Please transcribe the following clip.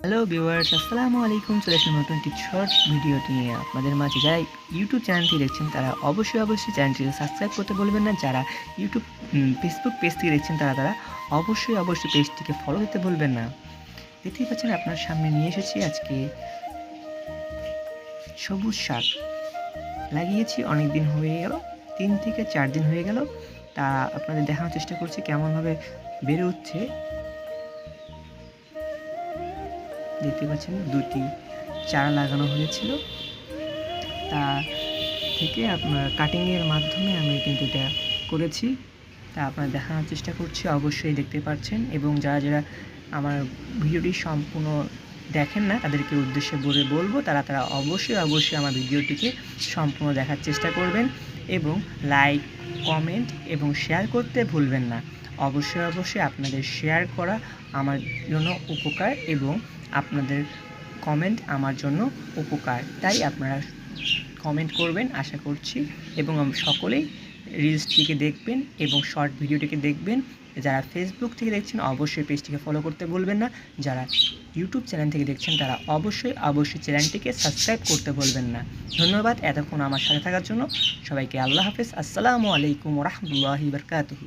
Hello viewers, আসসালামু আলাইকুম। চলে আসলাম নতুন একটি শর্ট ভিডিওটি নিয়ে আপনাদের মাঝে। যারা ইউটিউব চ্যানেলটি দেখছেন তারা অবশ্যই চ্যানেলটিকে সাবস্ক্রাইব করতে বলবেন না। যারা ইউটিউব ফেসবুক পেজ থেকে দেখছেন তারা অবশ্যই পেজটিকে ফলো দিতে ভুলবেন না। দেখতেই পাচ্ছেন আপনার সামনে নিয়ে এসেছি আজকে সবুজ শাক। লাগিয়েছি অনেক দিন হয়ে গেল, 3 থেকে 4 দিন হয়ে গেল। তা আপনাদের দেখানোর চেষ্টা করছি কেমনভাবে বেড়ে উঠছে। দেখতে পাচ্ছেন 2টি চারা লাগানো হয়েছিল, তা থেকে আপনার কাটিংয়ের মাধ্যমে আমি কিন্তু এটা করেছি। তা আপনারা দেখানোর চেষ্টা করছি, অবশ্যই দেখতে পাচ্ছেন। এবং যারা আমার ভিডিওটি সম্পূর্ণ দেখেন না তাদেরকে উদ্দেশ্যে বলবো তারা অবশ্যই আমার ভিডিওটিকে সম্পূর্ণ দেখার চেষ্টা করবেন এবং লাইক, কমেন্ট এবং শেয়ার করতে ভুলবেন না। অবশ্যই আপনাদের শেয়ার করা আমার জন্য উপকার এবং আপনাদের কমেন্ট আমার জন্য উপকার। তাই আপনারা কমেন্ট করবেন আশা করছি, এবং সকলেই রিলসটিকে দেখবেন এবং শর্ট ভিডিওটিকে দেখবেন। যারা ফেসবুক থেকে দেখছেন অবশ্যই পেজটিকে ফলো করতে ভুলবেন না। যারা ইউটিউব চ্যানেল থেকে দেখছেন তারা অবশ্যই চ্যানেলটিকে সাবস্ক্রাইব করতে ভুলবেন না। ধন্যবাদ এতক্ষণ আমার সাথে থাকার জন্য। সবাইকে আল্লাহ হাফেজ। আসসালামু আলাইকুম ওয়া রাহমাতুল্লাহি ওয়া বারাকাতুহু।